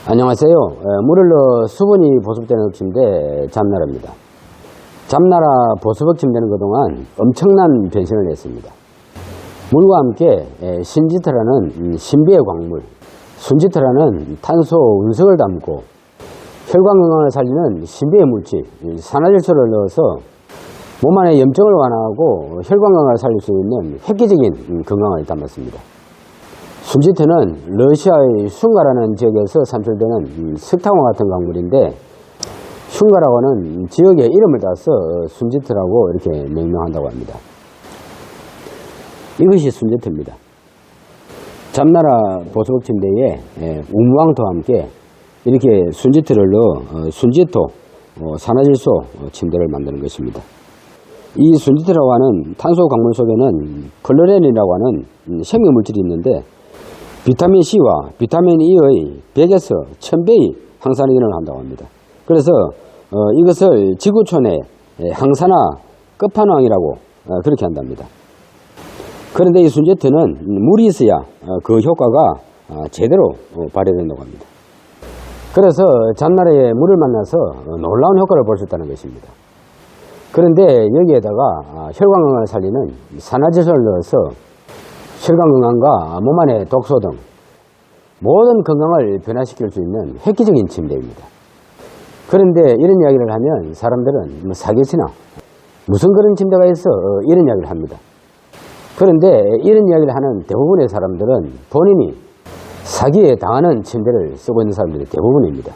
안녕하세요. 물을 넣어 수분이 보습되는 침대 잠나라입니다. 잠나라 보습 침대는 그동안 엄청난 변신을 했습니다. 물과 함께 신지터라는 신비의 광물, 순지터라는 탄소 운석을 담고 혈관 건강을 살리는 신비의 물질 산화질소를 넣어서 몸 안의 염증을 완화하고 혈관 건강을 살릴 수 있는 획기적인 건강을 담았습니다. 순지터는 러시아의 슌가라는 지역에서 산출되는 석탄과 같은 광물인데, 슌가라고는 지역의 이름을 따서 순지터라고 이렇게 명명한다고 합니다. 이것이 순지터입니다. 잠나라 보수복 침대에 우무왕토와 함께 이렇게 순지터를 넣어 순지토 산화질소 침대를 만드는 것입니다. 이 순지터라고 하는 탄소 광물 속에는 클로렌이라고 하는 생명물질이 있는데, 비타민 C와 비타민 E의 100에서 1000배의 항산화 기능을 한다고 합니다. 그래서 이것을 지구촌의 항산화 끝판왕이라고 그렇게 한답니다. 그런데 이 순지터는 물이 있어야 그 효과가 제대로 발휘된다고 합니다. 그래서 잠나라에 물을 만나서 놀라운 효과를 볼 수 있다는 것입니다. 그런데 여기에다가 혈관 건강을 살리는 산화질소를 넣어서 혈관 건강과 몸 안의 독소 등 모든 건강을 변화시킬 수 있는 획기적인 침대입니다. 그런데 이런 이야기를 하면 사람들은 사기치나 무슨 그런 침대가 있어 이런 이야기를 합니다. 그런데 이런 이야기를 하는 대부분의 사람들은 본인이 사기에 당하는 침대를 쓰고 있는 사람들이 대부분입니다.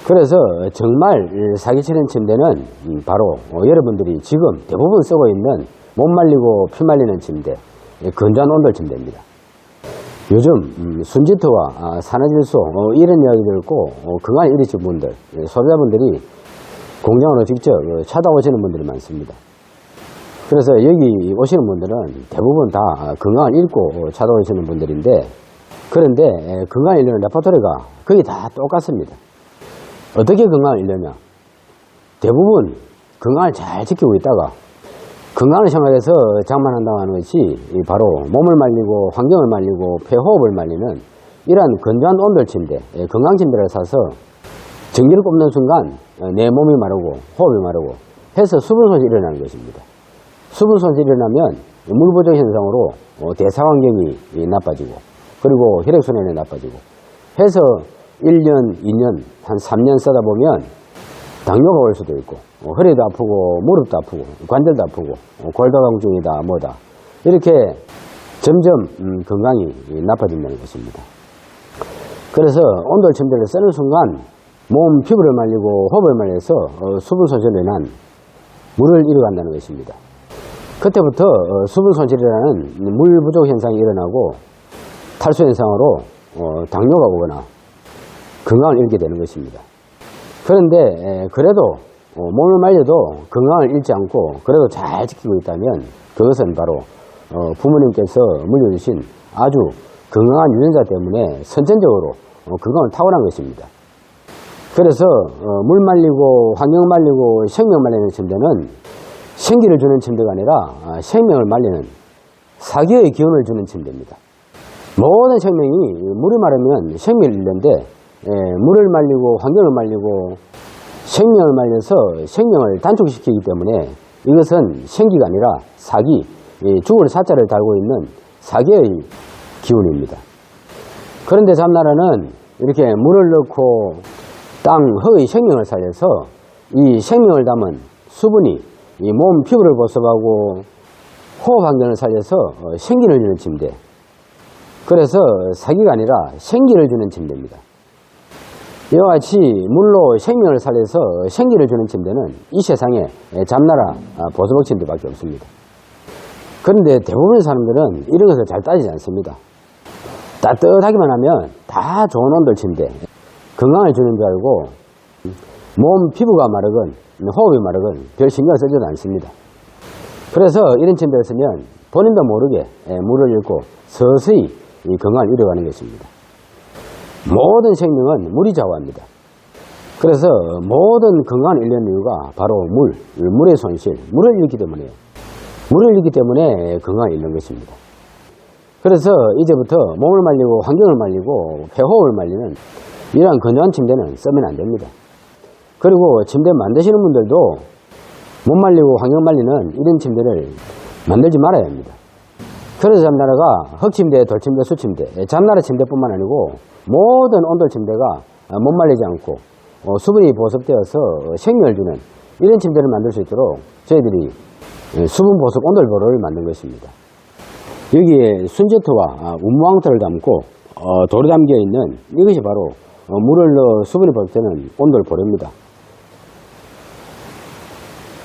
그래서 정말 사기치는 침대는 바로 여러분들이 지금 대부분 쓰고 있는 못 말리고 피 말리는 침대, 건조한 온돌 침대입니다. 요즘 순지터와 산화질소 이런 이야기 듣고 건강을 잃으신 분들, 소비자분들이 공장으로 직접 찾아오시는 분들이 많습니다. 그래서 여기 오시는 분들은 대부분 다 건강을 잃고 찾아오시는 분들인데, 그런데 건강을 잃는 레퍼토리가 거의 다 똑같습니다. 어떻게 건강을 잃느냐? 대부분 건강을 잘 지키고 있다가 건강을 생각해서 장만한다고 하는 것이 바로 몸을 말리고 환경을 말리고 폐호흡을 말리는 이러한 건조한 온돌 침대, 건강 침대를 사서 전기를 꼽는 순간 내 몸이 마르고 호흡이 마르고 해서 수분 손실이 일어나는 것입니다. 수분 손실이 일어나면 물 부족 현상으로 대사환경이 나빠지고, 그리고 혈액순환이 나빠지고 해서 1년, 2년, 한 3년 쓰다 보면 당뇨가 올 수도 있고, 허리도 아프고 무릎도 아프고 관절도 아프고 골다공증이다 뭐다 이렇게 점점 건강이 나빠진다는 것입니다. 그래서 온돌 침대를 쓰는 순간 몸 피부를 말리고 호흡을 말려서 수분 손실로 인한 물을 잃어간다는 것입니다. 그때부터 수분 손실이라는 물 부족 현상이 일어나고 탈수 현상으로 당뇨가 오거나 건강을 잃게 되는 것입니다. 그런데 그래도 몸을 말려도 건강을 잃지 않고 그래도 잘 지키고 있다면 그것은 바로 부모님께서 물려주신 아주 건강한 유전자 때문에 선천적으로 건강을 타고난 것입니다. 그래서 물 말리고 환경 말리고 생명 말리는 침대는 생기를 주는 침대가 아니라 생명을 말리는 사기의 기운을 주는 침대입니다. 모든 생명이 물이 마르면 생명을 잃는데, 물을 말리고 환경을 말리고 생명을 말려서 생명을 단축시키기 때문에 이것은 생기가 아니라 사기, 죽을 사자를 달고 있는 사기의 기운입니다. 그런데 잠나라는 이렇게 물을 넣고 땅, 흙의 생명을 살려서 이 생명을 담은 수분이 이 몸 피부를 보습하고 호흡 환경을 살려서 생기를 주는 침대, 그래서 사기가 아니라 생기를 주는 침대입니다. 이와 같이 물로 생명을 살려서 생기를 주는 침대는 이 세상에 잠나라 보수복 침대밖에 없습니다. 그런데 대부분의 사람들은 이런 것을 잘 따지지 않습니다. 따뜻하기만 하면 다 좋은 온돌 침대, 건강을 주는 줄 알고 몸 피부가 마르건 호흡이 마르건 별 신경을 쓰지도 않습니다. 그래서 이런 침대를 쓰면 본인도 모르게 물을 잃고 서서히 이 건강을 잃어가는 것입니다. 모든 생명은 물이 좌우합니다. 그래서 모든 건강을 잃는 이유가 바로 물의 손실, 물을 잃기 때문에요. 물을 잃기 때문에 건강을 잃는 것입니다. 그래서 이제부터 몸을 말리고 환경을 말리고 폐호흡을 말리는 이러한 건조한 침대는 쓰면 안 됩니다. 그리고 침대 만드시는 분들도 못 말리고 환경 말리는 이런 침대를 만들지 말아야 합니다. 그래서 잠나라가 흙침대, 돌침대, 수침대, 잠나라 침대뿐만 아니고 모든 온돌 침대가 못 말리지 않고 수분이 보습되어서 생명을 주는 이런 침대를 만들 수 있도록 저희들이 수분 보습 온돌보를 만든 것입니다. 여기에 순제토와 운무황토를 담고 돌에 담겨 있는 이것이 바로 물을 넣어 수분이 보습되는 온돌보입니다.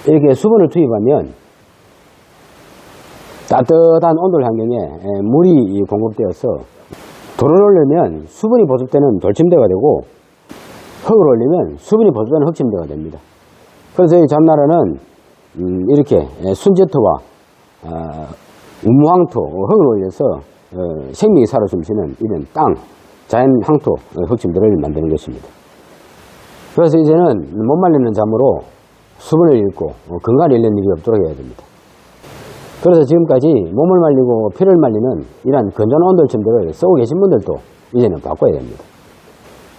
이렇게 수분을 투입하면 따뜻한 온돌 환경에 물이 공급되어서 돌을 올리면 수분이 보습되는 돌침대가 되고 흙을 올리면 수분이 보습되는 흙침대가 됩니다. 그래서 이 잠나라는 이렇게 순제토와 운무황토, 흙을 올려서 생명이 살아 숨쉬는 이런 땅, 자연 황토 흙침대를 만드는 것입니다. 그래서 이제는 못 말리는 잠으로 수분을 잃고 건강을 잃는 일이 없도록 해야 됩니다. 그래서 지금까지 몸을 말리고 피를 말리는 이러한 건조한 온돌 침대를 쓰고 계신 분들도 이제는 바꿔야 됩니다.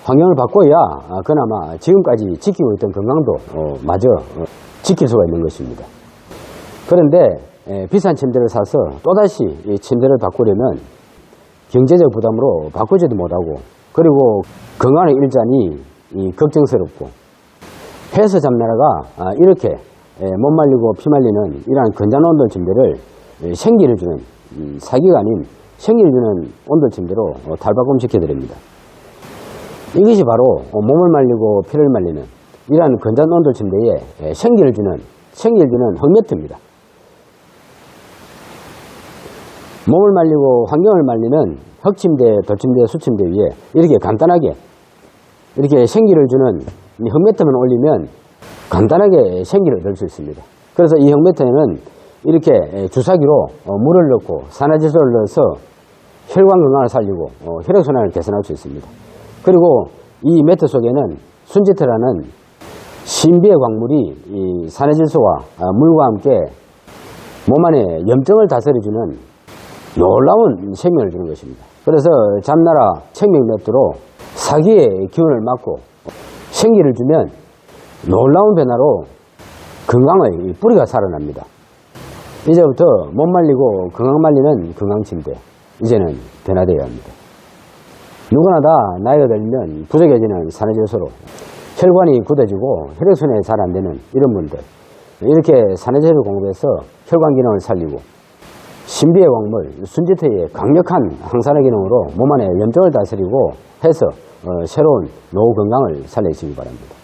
환경을 바꿔야 그나마 지금까지 지키고 있던 건강도 마저 지킬 수가 있는 것입니다. 그런데 비싼 침대를 사서 또다시 이 침대를 바꾸려면 경제적 부담으로 바꾸지도 못하고 그리고 건강을 잃자니 걱정스럽고 해서 잠나라가 이렇게 못 말리고 피 말리는 이러한 건조한 온돌 침대를 생기를 주는 사기가 아닌 생기를 주는 온돌 침대로 탈바꿈 시켜드립니다. 이것이 바로 몸을 말리고 피를 말리는 이러한 건조한 온돌 침대에 생기를 주는 흙매트입니다. 몸을 말리고 환경을 말리는 흙침대, 돌침대, 수침대 위에 이렇게 간단하게 이렇게 생기를 주는 흙매트만 올리면 간단하게 생기를 얻을 수 있습니다. 그래서 이 흙매트에는 이렇게 주사기로 물을 넣고 산화질소를 넣어서 혈관 건강을 살리고 혈액순환을 개선할 수 있습니다. 그리고 이 매트 속에는 순지트라는 신비의 광물이 이 산화질소와 물과 함께 몸 안에 염증을 다스려주는 놀라운 생명을 주는 것입니다. 그래서 잠나라 생명 매트로 사기의 기운을 막고 생기를 주면 놀라운 변화로 건강의 뿌리가 살아납니다. 이제부터 못 말리고 건강 말리는 건강침대 이제는 변화되어야 합니다. 누구나 다 나이가 들면 부족해지는 산화질소로 혈관이 굳어지고 혈액순환이 잘 안되는 이런 분들 이렇게 산화질소를 공급해서 혈관 기능을 살리고 신비의 광물 순지토의 강력한 항산화 기능으로 몸 안에 염증을 다스리고 해서 새로운 노후 건강을 살려주시기 바랍니다.